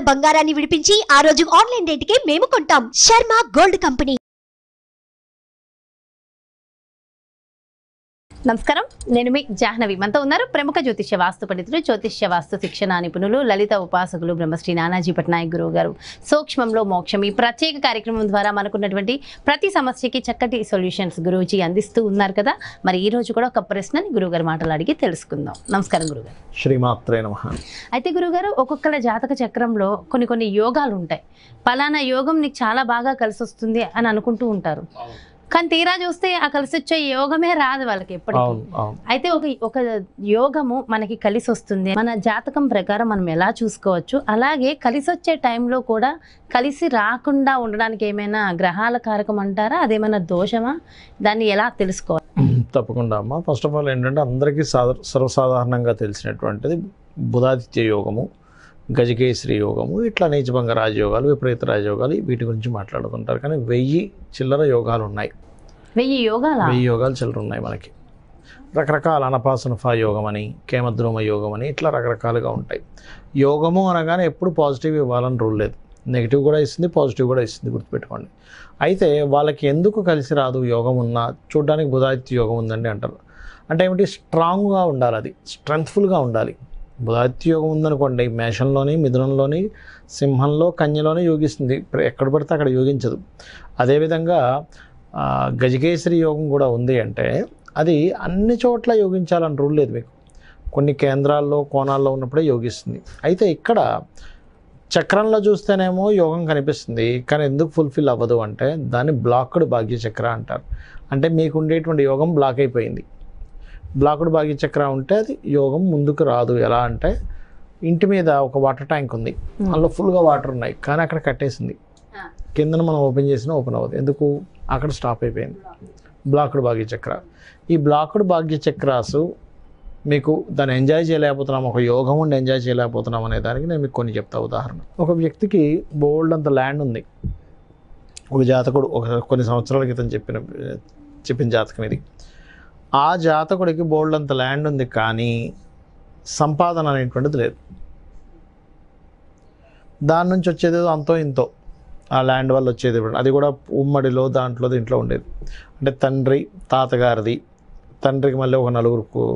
గ్రాముల బంగారాన్ని విడిపించి ఆ రోజు ఆన్లైన్ రేటుకే మేము కొంటాం. Sharma gold company. నమస్కారం, నేను మీ జాహ్నవి. మనతో ఉన్నారు ప్రముఖ జ్యోతిష్య వాస్తు పండితులు, జ్యోతిష్య వాస్తు శిక్షణ నిపుణులు, లలిత ఉపాసకులు బ్రహ్మశ్రీ నానాజీ పట్నాయక్ గురువు గారు. సూక్ష్మంలో మోక్షం ఈ ప్రత్యేక కార్యక్రమం ద్వారా మనకున్నటువంటి ప్రతి సమస్యకి చక్కటి సొల్యూషన్స్ గురువుజీ అందిస్తూ ఉన్నారు కదా. మరి ఈ రోజు కూడా ఒక ప్రశ్నని గురువుగారు మాటలు అడిగి తెలుసుకుందాం. నమస్కారం గురుగారు. శ్రీమాత్రే నమః. అయితే గురుగారు, ఒక్కొక్కల జాతక చక్రంలో కొన్ని యోగాలు ఉంటాయి. పలానా యోగం నీకు చాలా బాగా కలిసి వస్తుంది అని అనుకుంటూ ఉంటారు. కానీ తీరా చూస్తే ఆ కలిసి వచ్చే యోగమే రాదు వాళ్ళకి ఎప్పటికీ. అయితే ఒక యోగము మనకి కలిసి వస్తుంది, మన జాతకం ప్రకారం మనం ఎలా చూసుకోవచ్చు? అలాగే కలిసి వచ్చే టైంలో కూడా కలిసి రాకుండా ఉండడానికి ఏమైనా గ్రహాల కారకం అంటారా? అదేమైనా దోషమా? దాన్ని ఎలా తెలుసుకోవాలి? తప్పకుండా అమ్మ. ఫస్ట్ ఆఫ్ ఆల్ ఏంటంటే అందరికీ సర్వసాధారణంగా తెలిసినటువంటిది బుధాదిత్య యోగము, గజకేశ్వరి యోగము, ఇట్లా నీచభంగ రాజయోగాలు, విపరీత రాజయోగాలు, వీటి గురించి మాట్లాడుతుంటారు. కానీ 1000 చిల్లర యోగాలు ఉన్నాయి. 1000 యోగాలు చిల్లర ఉన్నాయి మనకి. రకరకాల అనపాసనఫా యోగం అని, కేమద్రోమ యోగం అని, ఇట్లా రకరకాలుగా ఉంటాయి. యోగము అనగానే ఎప్పుడు పాజిటివ్ ఇవ్వాలని రూల్ లేదు. నెగిటివ్ కూడా ఇస్తుంది, పాజిటివ్ కూడా ఇస్తుంది, గుర్తుపెట్టుకోండి. అయితే వాళ్ళకి ఎందుకు కలిసి రాదు? యోగం ఉన్నా చూడడానికి బుధాదిత్య యోగం ఉందండి అంటారు. అంటే ఏమిటి? స్ట్రాంగ్గా ఉండాలి, అది స్ట్రెంగ్త్ఫుల్గా ఉండాలి. బుధాదిత్య యోగం ఉందనుకోండి, మేషంలోని, మిథునంలోని, సింహంలో, కన్యలోని యోగిస్తుంది. ఎక్కడ పడితే అక్కడ యోగించదు. అదేవిధంగా గజకేశ్వరి యోగం కూడా ఉంది అంటే అది అన్ని చోట్ల యోగించాలని రూల్ లేదు మీకు. కొన్ని కేంద్రాల్లో, కోణాల్లో ఉన్నప్పుడే యోగిస్తుంది. అయితే ఇక్కడ చక్రంలో చూస్తేనేమో యోగం కనిపిస్తుంది, కానీ ఎందుకు ఫుల్ఫిల్ అవ్వదు అంటే దాన్ని బ్లాక్డ్ భాగ్యచక్ర అంటారు. అంటే మీకు ఉండేటువంటి యోగం బ్లాక్ అయిపోయింది. బ్లాక్డ్ భాగ్యచక్ర ఉంటే అది యోగం ముందుకు రాదు. ఎలా అంటే ఇంటి మీద ఒక వాటర్ ట్యాంక్ ఉంది, అందులో ఫుల్గా వాటర్ ఉన్నాయి, కానీ అక్కడ కట్టేసింది. కిందన మనం ఓపెన్ చేసినా ఓపెన్ అవ్వదు. ఎందుకు? అక్కడ స్టాప్ అయిపోయింది. బ్లాక్డ్ భాగ్యచక్ర. ఈ బ్లాక్డ్ భాగ్యచక్రాసు మీకు దాన్ని ఎంజాయ్ చేయలేకపోతున్నాం, ఒక యోగం ఉండి ఎంజాయ్ చేయలేకపోతున్నాం అనే దానికి నేను మీకు కొన్ని చెప్తా. ఉదాహరణ, ఒక వ్యక్తికి బోల్డ్ అంత ల్యాండ్ ఉంది. ఒక జాతకుడు కొన్ని సంవత్సరాల క్రితం చెప్పిన జాతకం ఇది. ఆ జాతకుడికి బోల్డ్ అంత ల్యాండ్ ఉంది, కానీ సంపాదన అనేటువంటిది లేదు. దాని నుంచి వచ్చేది అంతో ఇంతో, ఆ ల్యాండ్ వల్ల వచ్చేది అది కూడా ఉమ్మడిలో దీంట్లో ఉండేది. అంటే తాతగారిది, తండ్రికి మళ్ళీ ఒక 4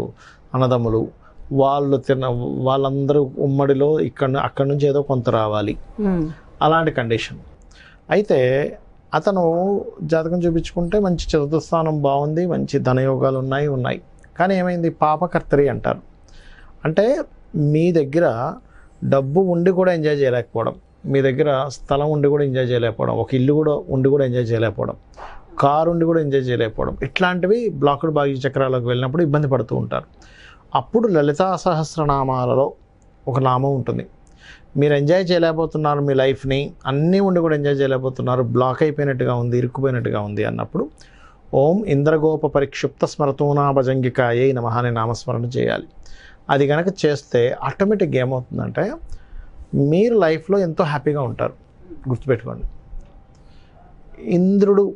అన్నదమ్ములు, వాళ్ళందరూ ఉమ్మడిలో అక్కడి నుంచి ఏదో కొంత రావాలి, అలాంటి కండిషన్. అయితే అతను జాతకం చూపించుకుంటే మంచి చతుర్థ స్థానం బాగుంది, మంచి ధనయోగాలు ఉన్నాయి. కానీ ఏమైంది? పాపకర్తరి అంటారు. అంటే మీ దగ్గర డబ్బు ఉండి కూడా ఎంజాయ్ చేయలేకపోవడం, మీ దగ్గర స్థలం ఉండి కూడా ఎంజాయ్ చేయలేకపోవడం, ఒక ఇల్లు కూడా ఉండి కూడా ఎంజాయ్ చేయలేకపోవడం, కారు ఉండి కూడా ఎంజాయ్ చేయలేకపోవడం, ఇట్లాంటివి బ్లాక్డ్ భాగ్యచక్రాలకు వెళ్ళినప్పుడు ఇబ్బంది పడుతూ ఉంటారు. అప్పుడు లలితా సహస్రనామాలలో ఒక నామం ఉంటుంది. మీరు ఎంజాయ్ చేయలేకపోతున్నారు మీ లైఫ్ని, అన్నీ ఉండి కూడా ఎంజాయ్ చేయలేకపోతున్నారు, బ్లాక్ అయిపోయినట్టుగా ఉంది, ఇరుక్కుపోయినట్టుగా ఉంది అన్నప్పుడు ఓం ఇంద్రగోప పరిక్షిప్త స్మరతూనా భజంగికాయే నమః అనే నామస్మరణ చేయాలి. అది కనుక చేస్తే ఆటోమేటిక్గా ఏమవుతుందంటే మీరు లైఫ్లో ఎంతో హ్యాపీగా ఉంటారు. గుర్తుపెట్టుకోండి, ఇంద్రుడు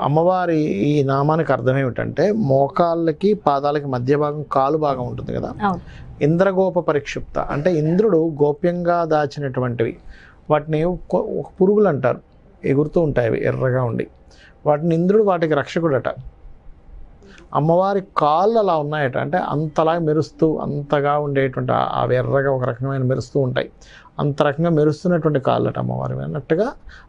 అమ్మవారి ఈ నామానికి అర్థం ఏమిటంటే మోకాళ్ళకి పాదాలకి మధ్య భాగం, కాలు భాగం ఉంటుంది కదా, ఇంద్రగోప పరిక్షిప్త అంటే ఇంద్రుడు గోప్యంగా దాచినటువంటివి, వాటిని పురుగులు అంటారు, ఎగురుతూ ఉంటాయి అవి ఎర్రగా ఉండి, వాటిని ఇంద్రుడు వాటికి రక్షకుడట. అమ్మవారి కాళ్ళు అలా ఉన్నాయట, అంటే అంతలా మెరుస్తూ అంతగా ఉండేటువంటి అవి ఎర్రగా ఒక రకమైన మెరుస్తూ ఉంటాయి, అంత రకంగా మెరుస్తున్నటువంటి కాళ్ళట అమ్మవారి అన్నట్టుగా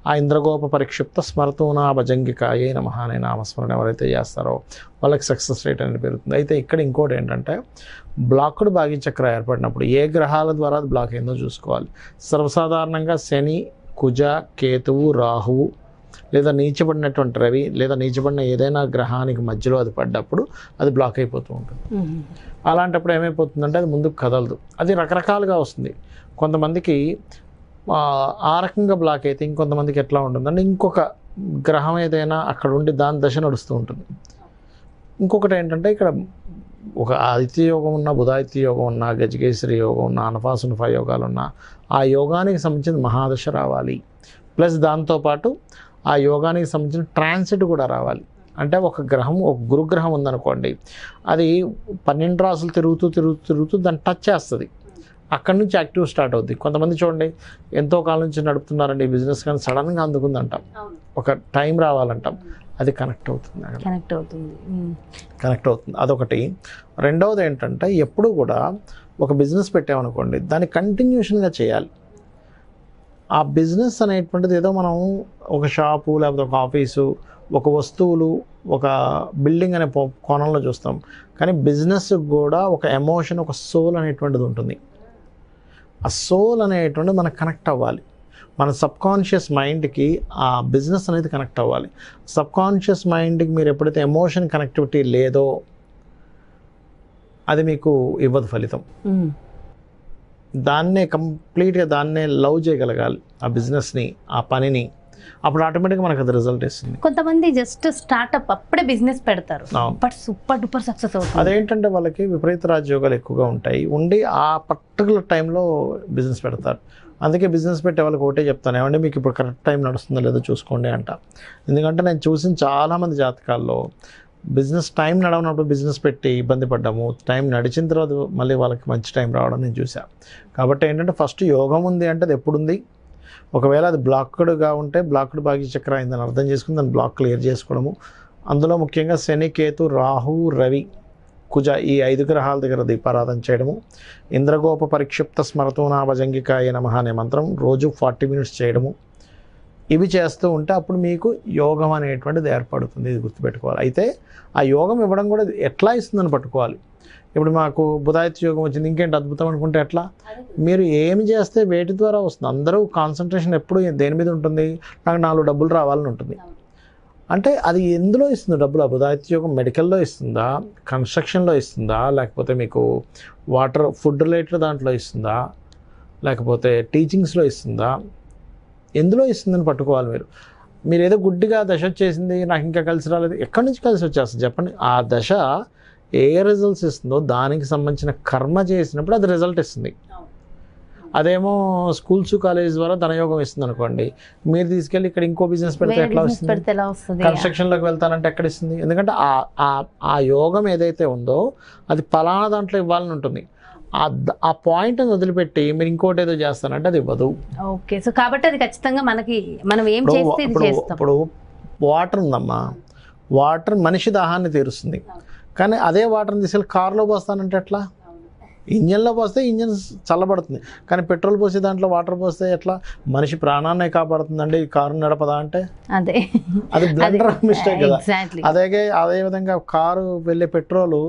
ఆ ఇంద్రగోప పరిక్షిప్త స్మరతూనా భజంగికాయే నమః అనే నామస్మరణ ఎవరైతే చేస్తారో వాళ్ళకి సక్సెస్ రేట్ అనేది పెరుగుతుంది. అయితే ఇక్కడ ఇంకోటి ఏంటంటే బ్లాక్డ్ భాగ్యచక్ర ఏర్పడినప్పుడు ఏ గ్రహాల ద్వారా అది బ్లాక్ అయిందో చూసుకోవాలి. సర్వసాధారణంగా శని, కుజ, కేతువు, రాహువు లేదా నీచబడినటువంటి రవి లేదా నీచబడిన ఏదైనా గ్రహానికి మధ్యలో అది పడ్డప్పుడు అది బ్లాక్ అయిపోతూ ఉంటుంది. అలాంటప్పుడు ఏమైపోతుందంటే అది ముందుకు కదలదు. అది రకరకాలుగా వస్తుంది. కొంతమందికి ఆ రకంగా బ్లాక్ అయితే ఇంకొంతమందికి ఎట్లా ఉంటుందంటే ఇంకొక గ్రహం ఏదైనా అక్కడ ఉండి దాని దశ నడుస్తూ ఉంటుంది. ఇంకొకటి ఏంటంటే ఇక్కడ ఒక ఆదిత్య యోగం ఉన్న, బుధాదిత్య యోగం ఉన్న, గజకేశ్వరి యోగం ఉన్న, అనపాసనఫా యోగాలు ఉన్న ఆ యోగానికి సంబంధించిన మహాదశ రావాలి. ప్లస్ దాంతోపాటు ఆ యోగానికి సంబంధించిన ట్రాన్సిట్ కూడా రావాలి. అంటే ఒక గ్రహం, ఒక గురుగ్రహం ఉందనుకోండి, అది 12 రాసులు తిరుగుతూ దాన్ని టచ్ చేస్తుంది. అక్కడి నుంచి యాక్టివ్ స్టార్ట్ అవుద్ది. కొంతమంది చూడండి ఎంతో కాలం నుంచి నడుపుతున్నారండి ఈ బిజినెస్, కానీ సడన్గా అందుకుందంటాం, ఒక టైం రావాలంటాం, అది కనెక్ట్ అవుతుంది, కనెక్ట్ అవుతుంది. అదొకటి. రెండవది ఏంటంటే ఎప్పుడు కూడా ఒక బిజినెస్ పెట్టామనుకోండి, దాన్ని కంటిన్యూషన్గా చేయాలి. ఆ బిజినెస్ అనేటువంటిది ఏదో మనం ఒక షాపు లేకపోతే ఒక ఆఫీసు, ఒక వస్తువులు, ఒక బిల్డింగ్ అనే కోణంలో చూస్తాం. కానీ బిజినెస్ కూడా ఒక ఎమోషన్, ఒక సోల్ అనేటువంటిది ఉంటుంది. ఆ సోల్ అనేటువంటిది మనకు కనెక్ట్ అవ్వాలి. మన సబ్కాన్షియస్ మైండ్కి ఆ బిజినెస్ అనేది కనెక్ట్ అవ్వాలి. సబ్కాన్షియస్ మైండ్కి మీరు ఎప్పుడైతే ఎమోషన్ కనెక్టివిటీ లేదో అది మీకు ఇవ్వదు ఫలితం. దాన్నే కంప్లీట్గా దాన్నే లవ్ చేయగలగాలి, ఆ బిజినెస్ని, ఆ పనిని. అప్పుడు ఆటోమేటిక్గా మనకు అది రిజల్ట్ ఇస్తుంది. కొంతమంది జస్ట్ స్టార్ట్అప్ అప్పుడే బిజినెస్ పెడతారు, బట్ సూపర్ డూపర్ సక్సెస్ అవుతుంది. అదేంటంటే వాళ్ళకి విపరీత రాజయోగాలు ఎక్కువగా ఉంటాయి, ఉండి ఆ పర్టికులర్ టైంలో బిజినెస్ పెడతారు. అందుకే బిజినెస్ పెట్టే వాళ్ళకి ఒకటే చెప్తాను, ఏమంటే మీకు ఇప్పుడు కరెక్ట్ టైం నడుస్తుందో లేదో చూసుకోండి అంట. ఎందుకంటే నేను చూసిన చాలామంది జాతకాల్లో బిజినెస్ టైం నడవనప్పుడు బిజినెస్ పెట్టి ఇబ్బంది పడ్డాము, టైం నడిచిన తర్వాత మళ్ళీ వాళ్ళకి మంచి టైం రావడం నేను చూసాను. కాబట్టి ఏంటంటే ఫస్ట్ యోగం ఉంది అంటే అది ఎప్పుడుంది, ఒకవేళ అది బ్లాక్డ్గా ఉంటే బ్లాక్డ్ భాగ్యచక్ర అయిందని అర్థం చేసుకుని దాన్ని బ్లాక్ క్లియర్ చేసుకోవడము. అందులో ముఖ్యంగా శని, కేతు, రాహు, రవి, కుజ ఈ 5 గ్రహాల దగ్గర దీపారాధన చేయడము. ఇంద్రగోప పరిక్షిప్త స్మరతోనా భజంగికాయ నమః అనే మంత్రం రోజు 40 minutes చేయడము. ఇవి చేస్తూ ఉంటే అప్పుడు మీకు యోగం అనేటువంటిది ఏర్పడుతుంది. ఇది గుర్తుపెట్టుకోవాలి. అయితే ఆ యోగం ఇవ్వడం కూడా ఎట్లా ఇస్తుందని పట్టుకోవాలి. ఇప్పుడు మాకు బుధాయిత్ యోగం వచ్చింది, ఇంకేంటి అద్భుతం అనుకుంటే ఎట్లా? మీరు ఏమి చేస్తే వేటి ద్వారా వస్తుంది. అందరూ కాన్సన్ట్రేషన్ ఎప్పుడు దేని మీద ఉంటుంది, నాకు 4 డబ్బులు రావాలని ఉంటుంది. అంటే అది ఎందులో ఇస్తుంది డబ్బులు? ఆ బుధాయిత్ యోగం మెడికల్లో ఇస్తుందా, కన్స్ట్రక్షన్లో ఇస్తుందా, లేకపోతే మీకు వాటర్ ఫుడ్ రిలేటెడ్ దాంట్లో ఇస్తుందా, లేకపోతే టీచింగ్స్లో ఇస్తుందా, ఎందులో ఇస్తుందని పట్టుకోవాలి. మీరు ఏదో గుడ్డిగా దశ వచ్చేసింది నాకు ఇంకా కలిసి రాలేదు, ఎక్కడి నుంచి కలిసి వచ్చేస్తుంది చెప్పండి? ఆ దశ ఏ రిజల్ట్స్ ఇస్తుందో దానికి సంబంధించిన కర్మ చేసినప్పుడు అది రిజల్ట్ ఇస్తుంది. అదేమో స్కూల్స్ కాలేజ్ ద్వారా ధనయోగం ఇస్తుంది అనుకోండి, మీరు తీసుకెళ్ళి ఇక్కడ ఇంకో బిజినెస్ పెడితే ఎట్లా వస్తుంది? కన్స్ట్రక్షన్లోకి వెళ్తానంటే ఎక్కడ ఇస్తుంది? ఎందుకంటే ఆ యోగం ఏదైతే ఉందో అది పలానా దాంట్లో ఇవ్వాలని ఉంటుంది. ఆ పాయింట్ వదిలిపెట్టి మీరు ఇంకోటి ఏదో చేస్తానంటే అది ఇవ్వదు. ఓకే, సో కాబట్టి అది ఖచ్చితంగా మనం ఏం చేస్తే ఇప్పుడు వాటర్ ఉందమ్మా, వాటర్ మనిషి దాహాన్ని తీరుస్తుంది. కానీ అదే వాటర్ని తీసుకెళ్ళి కార్లో పోస్తానంటే ఎట్లా? ఇంజన్లో పోస్తే ఇంజన్ చల్లబడుతుంది, కానీ పెట్రోల్ పోసే దాంట్లో వాటర్ పోస్తే ఎట్లా? మనిషి ప్రాణాన్ని కాపాడుతుందండి కారు నడపదా అంటే? అది బ్లండర్ మిస్టేక్ కదా. అదే విధంగా కారు వెళ్ళే పెట్రోలు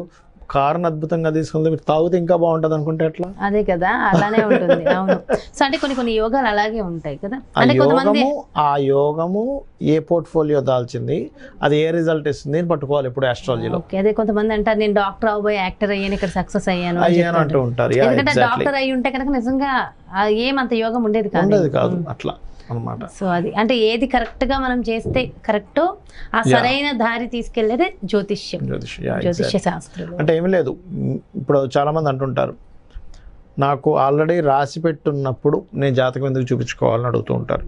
కారుని అద్భుతంగా తీసుకుంది, మీరు తాగితే ఇంకా బాగుంటుంది అనుకుంటే ఎట్లా? అదే కదా, అలానే ఉంటుంది. అవును. సో అంటే కొన్ని యోగాలు అలాగే ఉంటాయి కదా. ఆ యోగము ఏ పోర్ట్ఫోలియో దాల్చింది, అది ఏ రిజల్ట్ ఇస్తుంది అని పట్టుకోవాలి ఇప్పుడు ఆస్ట్రాలజీలో. అదే కొంతమంది అంటారు నేను డాక్టర్ అవ్వబోయి యాక్టర్ అయ్యాను, ఇక్కడ సక్సెస్ అయ్యాను అంటూ ఉంటారు. ఎందుకంటే డాక్టర్ అయ్యి ఉంటే కనుక నిజంగా ఏమంత యోగం ఉండేది కాదు అట్లా అన్నమాట. సో అది అంటే ఏది కరెక్ట్ గా మనం చేస్తే కరెక్ట్, ఆ సరైన దారి తీసుకెళ్లేదే జ్యోతిష్య శాస్త్రం. అంటే ఏమీ లేదు, ఇప్పుడు చాలా మంది అంటుంటారు నాకు ఆల్రెడీ రాసి పెట్టున్నప్పుడు నేను జాతకం ఎందుకు చూపించుకోవాలని అడుగుతూ ఉంటారు.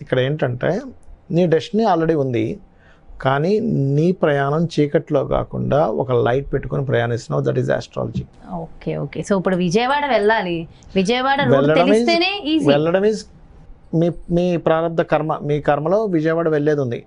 ఇక్కడ ఏంటంటే నీ డెస్టినీ ఆల్రెడీ ఉంది, కానీ నీ ప్రయాణం చీకట్లో కాకుండా ఒక లైట్ పెట్టుకొని ప్రయాణిస్తున్నావు, that is astrology. Okay. So ఇప్పుడు విజయవాడ వెళ్ళాలి, విజయవాడ వెళ్ళడం ఈజ్ మీ ప్రారంభ కర్మ. మీ కర్మలో విజయవాడ వెళ్ళేది ఉంది,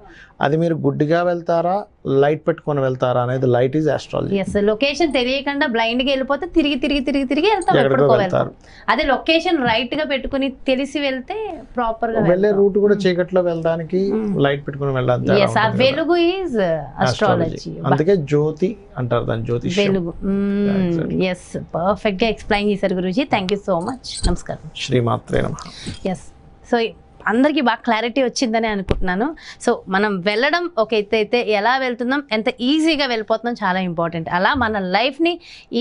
అది మీరు గుడ్డిగా వెళ్తారా లైట్ పెట్టుకొని వెళ్తారా అనేది లైట్ ఈజ్ ఆస్ట్రాలజీ. లొకేషన్ తెలియకుండా బ్లైండ్ గా వెళ్ళిపోతే తిరిగి వెళ్తాం. అదే లొకేషన్ రైట్ గా పెట్టుకుని తెలిసి వెళ్తే ప్రాపర్ గా వెళ్ళే రూట్ కూడా చీకట్లో వెళ్ళడానికి లైట్ పెట్టుకుని వెళ్ళాలి. వెలుగు ఈజ్ ఆస్ట్రాలజీ, అందుకే జ్యోతి అంటారు దాన్ని, జ్యోతిష్ వెలుగు. ఎస్, పర్ఫెక్ట్ గా ఎక్స్ప్లెయిన్ చేశారు Guruji, thank you so much. నమస్కారం. శ్రీమాత్రే నమః. ఎస్, సో అందరికీ బాగా క్లారిటీ వచ్చిందని అనుకుంటున్నాను. సో మనం వెళ్ళడం ఒక ఎత్తు అయితే ఎలా వెళ్తున్నాం, ఎంత ఈజీగా వెళ్ళిపోతున్నాం చాలా ఇంపార్టెంట్. అలా మన లైఫ్ని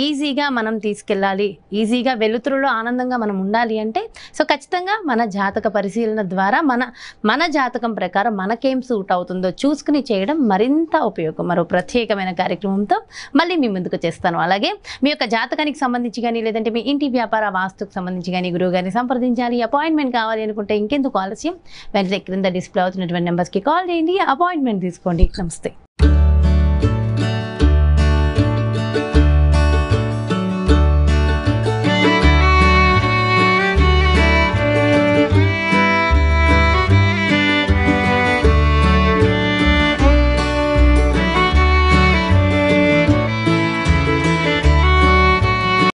ఈజీగా మనం తీసుకెళ్ళాలి, ఈజీగా వెలుతురులో ఆనందంగా మనం ఉండాలి అంటే సో ఖచ్చితంగా మన జాతక పరిశీలన ద్వారా మన జాతకం ప్రకారం మనకేం సూట్ అవుతుందో చూసుకుని చేయడం మరింత ఉపయోగం. మరో ప్రత్యేకమైన కార్యక్రమంతో మళ్ళీ మీ ముందుకు చేస్తాను. అలాగే మీ యొక్క జాతకానికి సంబంధించి కానీ లేదంటే మీ ఇంటి వ్యాపార వాస్తుకు సంబంధించి కానీ గురువు గారిని సంప్రదించాలి, అపాయింట్మెంట్ కావాలి అనుకుంటే ఇంకెందుకు ఆలస్యం, వెంటనే క్రింద డిస్ప్లే అవుతున్నటువంటి నెంబర్స్కి కాల్ చేయండి, అపాయింట్మెంట్ తీసుకోండి. నమస్తే.